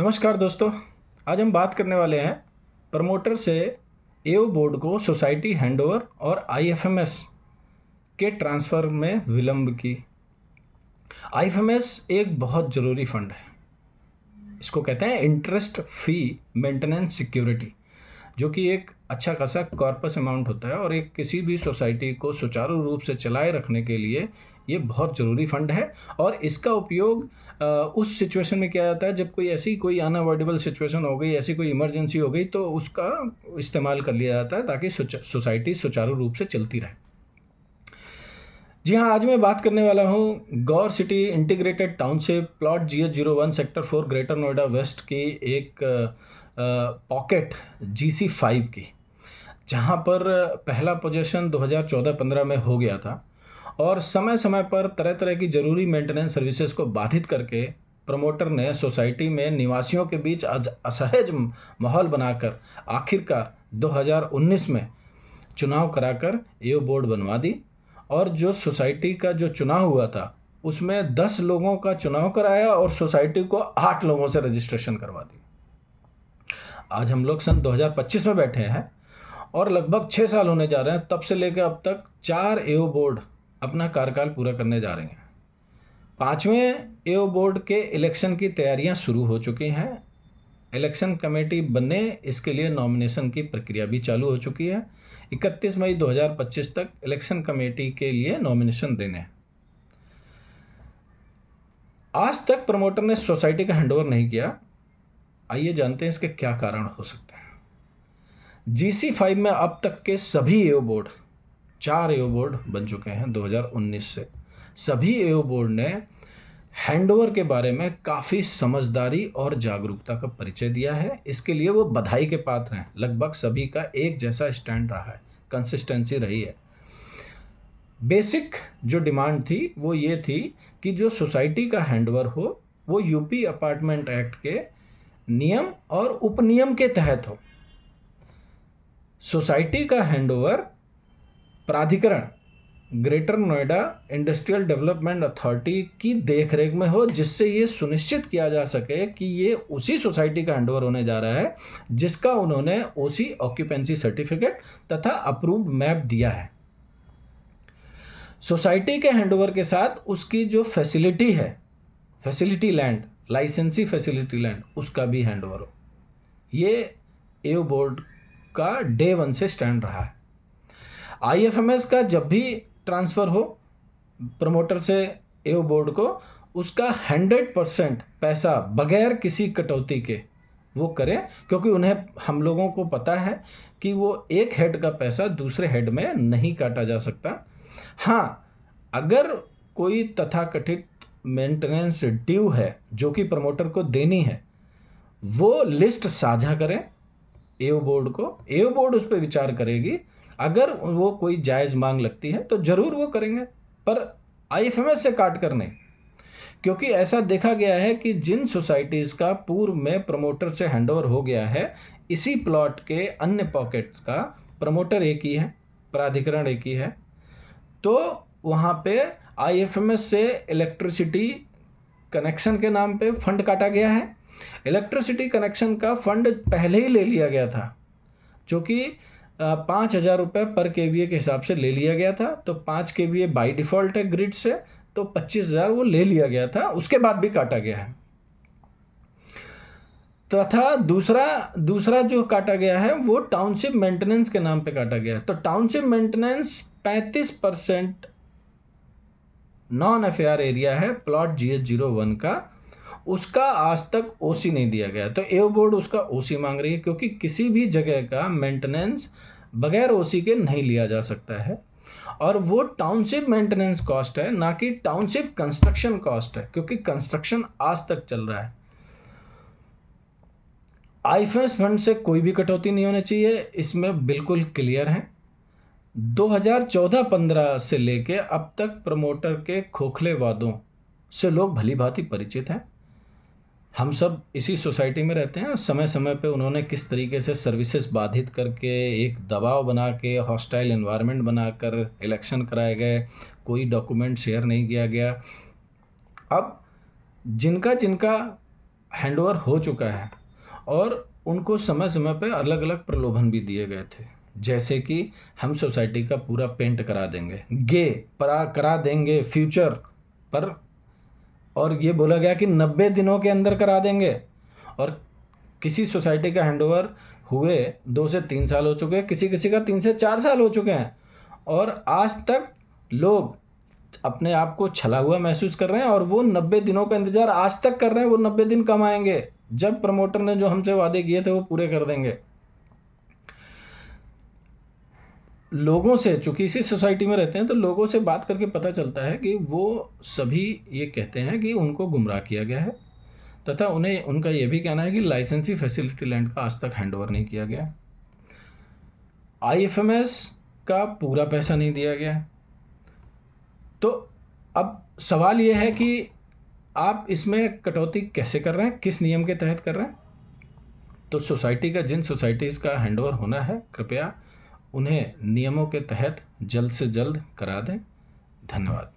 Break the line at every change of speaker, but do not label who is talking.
नमस्कार दोस्तों। आज हम बात करने वाले हैं प्रमोटर से एओ बोर्ड को सोसाइटी हैंडओवर और आईएफएमएस के ट्रांसफ़र में विलंब की। आईएफएमएस एक बहुत ज़रूरी फंड है। इसको कहते हैं इंटरेस्ट फ्री मेंटेनेंस सिक्योरिटी, जो कि एक अच्छा खासा कॉर्पस अमाउंट होता है और एक किसी भी सोसाइटी को सुचारू रूप से चलाए रखने के लिए ये बहुत ज़रूरी फंड है। और इसका उपयोग उस सिचुएशन में किया जाता है जब कोई अनअवॉइडेबल सिचुएशन हो गई, ऐसी कोई इमरजेंसी हो गई, तो उसका इस्तेमाल कर लिया जाता है ताकि सोसाइटी सुचारू रूप से चलती रहे। जी हाँ, आज मैं बात करने वाला हूँ Gaur City integrated township plot GH01 sector 4 Greater Noida West की एक पॉकेट GC5 की, जहाँ पर पहला पोजीशन 2014-15 में हो गया था और समय समय पर तरह तरह की ज़रूरी मेंटेनेंस सर्विसेज को बाधित करके प्रमोटर ने सोसाइटी में निवासियों के बीच असहज माहौल बनाकर आखिरकार 2019 में चुनाव कराकर एओ बोर्ड बनवा दी। और जो सोसाइटी का जो चुनाव हुआ था उसमें 10 लोगों का चुनाव कराया और सोसाइटी को 8 लोगों से रजिस्ट्रेशन करवा दी। आज हम लोग सन 2025 में बैठे हैं और लगभग 6 साल होने जा रहे हैं। तब से लेकर अब तक 4 एओ बोर्ड अपना कार्यकाल पूरा करने जा रहे हैं। 5वें एओ बोर्ड के इलेक्शन की तैयारियां शुरू हो चुकी हैं। इलेक्शन कमेटी बनने, इसके लिए नॉमिनेशन की प्रक्रिया भी चालू हो चुकी है। 31 मई 2025 तक इलेक्शन कमेटी के लिए नॉमिनेशन देने हैं। आज तक प्रमोटर ने सोसाइटी का हैंडओवर नहीं किया। आइए जानते हैं इसके क्या कारण हो सकते हैं। GC5 में अब तक के सभी एओ बोर्ड, 4 एओ बोर्ड बन चुके हैं 2019 से। सभी एओ बोर्ड ने हैंडओवर के बारे में काफ़ी समझदारी और जागरूकता का परिचय दिया है। इसके लिए वो बधाई के पात्र हैं। लगभग सभी का एक जैसा स्टैंड रहा है, कंसिस्टेंसी रही है। बेसिक जो डिमांड थी वो ये थी कि जो सोसाइटी का हैंडओवर हो वो यूपी अपार्टमेंट एक्ट के नियम और उपनियम के तहत हो। सोसाइटी का हैंडओवर प्राधिकरण greater Noida industrial development authority की देखरेख में हो, जिससे ये सुनिश्चित किया जा सके कि ये उसी सोसाइटी का हैंडओवर होने जा रहा है जिसका उन्होंने ओसी ऑक्यूपेंसी सर्टिफिकेट तथा अप्रूव्ड मैप दिया है। सोसाइटी के हैंडओवर के साथ उसकी जो फैसिलिटी है, फैसिलिटी लैंड, लाइसेंसी फैसिलिटी लैंड, उसका भी हैंडओवर हो। ये एओ बोर्ड का डे 1 से स्टैंड रहा है। आईएफएमएस का जब भी ट्रांसफ़र हो प्रमोटर से एओ बोर्ड को, उसका 100% पैसा बगैर किसी कटौती के वो करें, क्योंकि उन्हें, हम लोगों को पता है कि वो एक हेड का पैसा दूसरे हेड में नहीं काटा जा सकता। हाँ, अगर कोई तथाकथित मेंटेनेंस ड्यू है जो कि प्रमोटर को देनी है, वो लिस्ट साझा करें एओ बोर्ड को। एओ बोर्ड उस पर विचार करेगी। अगर वो कोई जायज़ मांग लगती है तो ज़रूर वो करेंगे, पर आईएफएमएस से काट कर नहीं। क्योंकि ऐसा देखा गया है कि जिन सोसाइटीज़ का पूर्व में प्रमोटर से हैंडओवर हो गया है, इसी प्लॉट के अन्य पॉकेट्स का प्रमोटर एक ही है, प्राधिकरण एक ही है, तो वहाँ पे आईएफएमएस से इलेक्ट्रिसिटी कनेक्शन के नाम पे फंड काटा गया है। इलेक्ट्रिसिटी कनेक्शन का फंड पहले ही ले लिया गया था, जो कि 5,000 रुपये पर केवीए के हिसाब से ले लिया गया था। तो 5 केवीए बाई डिफ़ॉल्ट है ग्रिड से, तो 25,000 वो ले लिया गया था, उसके बाद भी काटा गया है। तथा दूसरा जो काटा गया है वो टाउनशिप मेंटेनेंस के नाम पे काटा गया है। तो township maintenance 35% non FAR area है प्लॉट GH01 का, उसका आज तक ओसी नहीं दिया गया। तो एओ बोर्ड उसका ओसी मांग रही है, क्योंकि किसी भी जगह का मेंटेनेंस बगैर ओसी के नहीं लिया जा सकता है। और वो टाउनशिप मेंटेनेंस कॉस्ट है, ना कि टाउनशिप कंस्ट्रक्शन कॉस्ट है, क्योंकि कंस्ट्रक्शन आज तक चल रहा है। आईएफएमएस फंड से कोई भी कटौती नहीं होनी चाहिए, इसमें बिल्कुल क्लियर है। 2014-15 से लेके अब तक प्रमोटर के खोखले वादों से लोग भली भांति परिचित हैं। हम सब इसी सोसाइटी में रहते हैं। समय समय पे उन्होंने किस तरीके से सर्विसेज बाधित करके, एक दबाव बना के, हॉस्टाइल एनवायरनमेंट बनाकर इलेक्शन कराए गए, कोई डॉक्यूमेंट शेयर नहीं किया गया। अब जिनका हैंडओवर हो चुका है और उनको समय समय पे अलग अलग प्रलोभन भी दिए गए थे, जैसे कि हम सोसाइटी का पूरा पेंट करा देंगे, करा देंगे फ्यूचर पर, और ये बोला गया कि 90 दिनों के अंदर करा देंगे। और किसी सोसाइटी का हैंडओवर हुए 2 से 3 साल हो चुके हैं, किसी किसी का 3 से 4 साल हो चुके हैं, और आज तक लोग अपने आप को छला हुआ महसूस कर रहे हैं और वो 90 दिनों का इंतजार आज तक कर रहे हैं। वो 90 दिन कब आएंगे जब प्रमोटर ने जो हमसे वादे किए थे वो पूरे कर देंगे। लोगों से, चूंकि इसी सोसाइटी में रहते हैं, तो लोगों से बात करके पता चलता है कि वो सभी ये कहते हैं कि उनको गुमराह किया गया है, तथा उन्हें उनका ये भी कहना है कि लाइसेंसी फैसिलिटी लैंड का आज तक हैंडओवर नहीं किया गया, आईएफएमएस का पूरा पैसा नहीं दिया गया। तो अब सवाल ये है कि आप इसमें कटौती कैसे कर रहे हैं, किस नियम के तहत कर रहे हैं। तो सोसाइटी का, जिन सोसाइटीज़ का हैंडओवर होना है, कृपया उन्हें नियमों के तहत जल्द से जल्द करा दें। धन्यवाद।